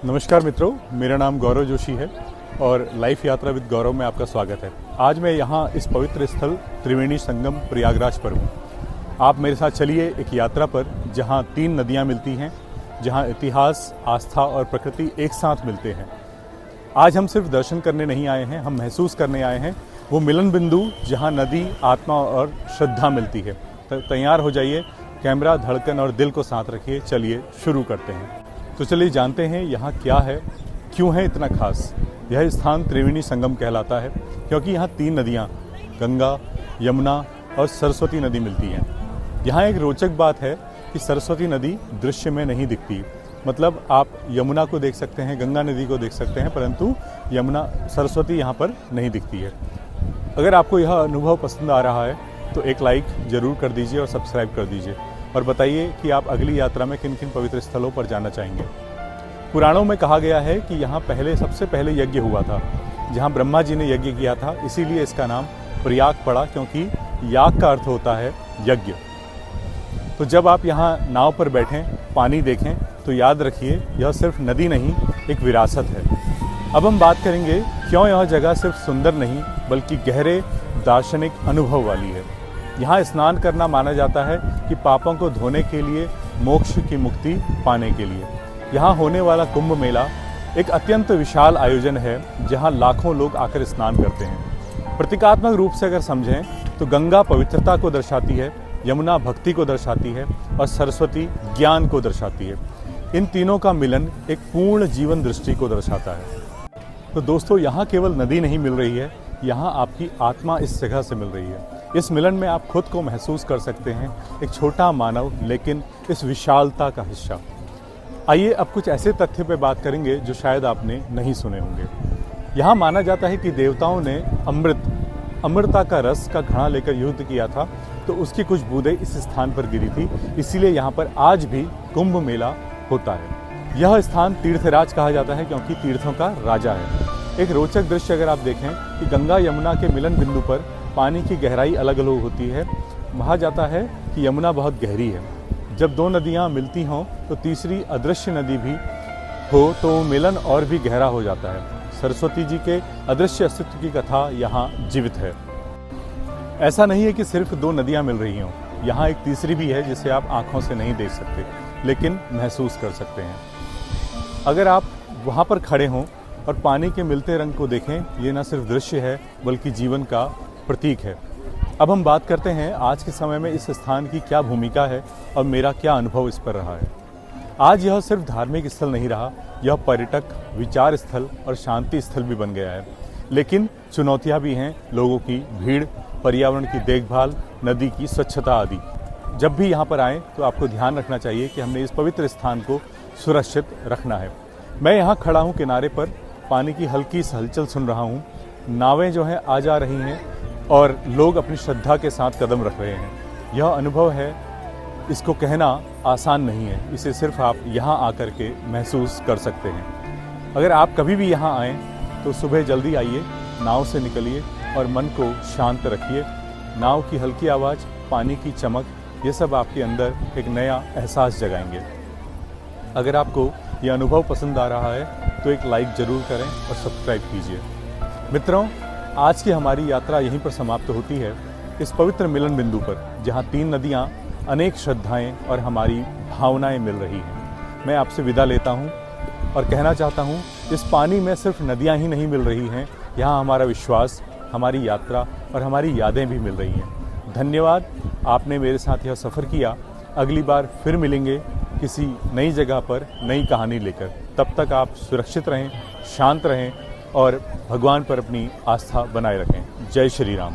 नमस्कार मित्रों, मेरा नाम गौरव जोशी है और लाइफ यात्रा विद गौरव में आपका स्वागत है। आज मैं यहाँ इस पवित्र स्थल त्रिवेणी संगम प्रयागराज पर हूँ। आप मेरे साथ चलिए एक यात्रा पर जहाँ 3 नदियाँ मिलती हैं, जहाँ इतिहास, आस्था और प्रकृति एक साथ मिलते हैं। आज हम सिर्फ दर्शन करने नहीं आए हैं, हम महसूस करने आए हैं वो मिलन बिंदु जहाँ नदी, आत्मा और श्रद्धा मिलती है। तैयार हो जाइए, कैमरा, धड़कन और दिल को साथ रखिए। चलिए शुरू करते हैं। तो चलिए जानते हैं यहाँ क्या है, क्यों है इतना खास। यह स्थान त्रिवेणी संगम कहलाता है क्योंकि यहाँ 3 नदियाँ गंगा, यमुना और सरस्वती नदी मिलती हैं। यहाँ एक रोचक बात है कि सरस्वती नदी दृश्य में नहीं दिखती। मतलब आप यमुना को देख सकते हैं, गंगा नदी को देख सकते हैं, परंतु सरस्वती यहाँ पर नहीं दिखती है। अगर आपको यह अनुभव पसंद आ रहा है तो एक लाइक ज़रूर कर दीजिए और सब्सक्राइब कर दीजिए और बताइए कि आप अगली यात्रा में किन किन पवित्र स्थलों पर जाना चाहेंगे। पुराणों में कहा गया है कि यहाँ सबसे पहले यज्ञ हुआ था, जहाँ ब्रह्मा जी ने यज्ञ किया था, इसीलिए इसका नाम प्रयाग पड़ा, क्योंकि याग का अर्थ होता है यज्ञ। तो जब आप यहाँ नाव पर बैठें, पानी देखें तो याद रखिए यह सिर्फ नदी नहीं, एक विरासत है। अब हम बात करेंगे क्यों यह जगह सिर्फ सुंदर नहीं बल्कि गहरे दार्शनिक अनुभव वाली है। यहाँ स्नान करना माना जाता है कि पापों को धोने के लिए, मोक्ष की मुक्ति पाने के लिए। यहाँ होने वाला कुंभ मेला एक अत्यंत विशाल आयोजन है जहाँ लाखों लोग आकर स्नान करते हैं। प्रतीकात्मक रूप से अगर समझें तो गंगा पवित्रता को दर्शाती है, यमुना भक्ति को दर्शाती है और सरस्वती ज्ञान को दर्शाती है। इन तीनों का मिलन एक पूर्ण जीवन दृष्टि को दर्शाता है। तो दोस्तों, यहाँ केवल नदी नहीं मिल रही है, यहाँ आपकी आत्मा इस जगह से मिल रही है। इस मिलन में आप खुद को महसूस कर सकते हैं, एक छोटा मानव लेकिन इस विशालता का हिस्सा। आइए अब कुछ ऐसे तथ्य पे बात करेंगे जो शायद आपने नहीं सुने होंगे। यहाँ माना जाता है कि देवताओं ने अमृता का रस का घड़ा लेकर युद्ध किया था, तो उसकी कुछ बूंदें इस स्थान पर गिरी थी। इसीलिए यहाँ पर आज भी कुंभ मेला होता है। यह स्थान तीर्थराज कहा जाता है क्योंकि तीर्थों का राजा है। एक रोचक दृश्य अगर आप देखें कि गंगा यमुना के मिलन बिंदु पर पानी की गहराई अलग अलग होती है। कहा जाता है कि यमुना बहुत गहरी है। जब 2 नदियाँ मिलती हों तो तीसरी अदृश्य नदी भी हो तो मिलन और भी गहरा हो जाता है। सरस्वती जी के अदृश्य अस्तित्व की कथा यहाँ जीवित है। ऐसा नहीं है कि सिर्फ 2 नदियाँ मिल रही हों, यहाँ एक तीसरी भी है जिसे आप आँखों से नहीं देख सकते लेकिन महसूस कर सकते हैं। अगर आप वहाँ पर खड़े हों और पानी के मिलते रंग को देखें, ये न सिर्फ दृश्य है बल्कि जीवन का प्रतीक है। अब हम बात करते हैं आज के समय में इस स्थान की क्या भूमिका है और मेरा क्या अनुभव इस पर रहा है। आज यह सिर्फ धार्मिक स्थल नहीं रहा, यह पर्यटक, विचार स्थल और शांति स्थल भी बन गया है। लेकिन चुनौतियां भी हैं, लोगों की भीड़, पर्यावरण की देखभाल, नदी की स्वच्छता आदि। जब भी यहाँ पर आएँ तो आपको ध्यान रखना चाहिए कि हमने इस पवित्र स्थान को सुरक्षित रखना है। मैं यहाँ खड़ा हूँ किनारे पर, पानी की हल्की सी हलचल सुन रहा हूँ। नावें जो हैं आ जा रही हैं और लोग अपनी श्रद्धा के साथ कदम रख रहे हैं। यह अनुभव है, इसको कहना आसान नहीं है, इसे सिर्फ आप यहाँ आकर के महसूस कर सकते हैं। अगर आप कभी भी यहाँ आएँ तो सुबह जल्दी आइए, नाव से निकलिए और मन को शांत रखिए। नाव की हल्की आवाज़, पानी की चमक, ये सब आपके अंदर एक नया एहसास जगाएंगे। अगर आपको ये अनुभव पसंद आ रहा है तो एक लाइक ज़रूर करें और सब्सक्राइब कीजिए। मित्रों, आज की हमारी यात्रा यहीं पर समाप्त होती है, इस पवित्र मिलन बिंदु पर जहाँ 3 नदियाँ, अनेक श्रद्धाएं और हमारी भावनाएं मिल रही हैं। मैं आपसे विदा लेता हूँ और कहना चाहता हूँ, इस पानी में सिर्फ नदियाँ ही नहीं मिल रही हैं, यहाँ हमारा विश्वास, हमारी यात्रा और हमारी यादें भी मिल रही हैं। धन्यवाद, आपने मेरे साथ यह सफ़र किया। अगली बार फिर मिलेंगे किसी नई जगह पर नई कहानी लेकर। तब तक आप सुरक्षित रहें, शांत रहें और भगवान पर अपनी आस्था बनाए रखें। जय श्री राम।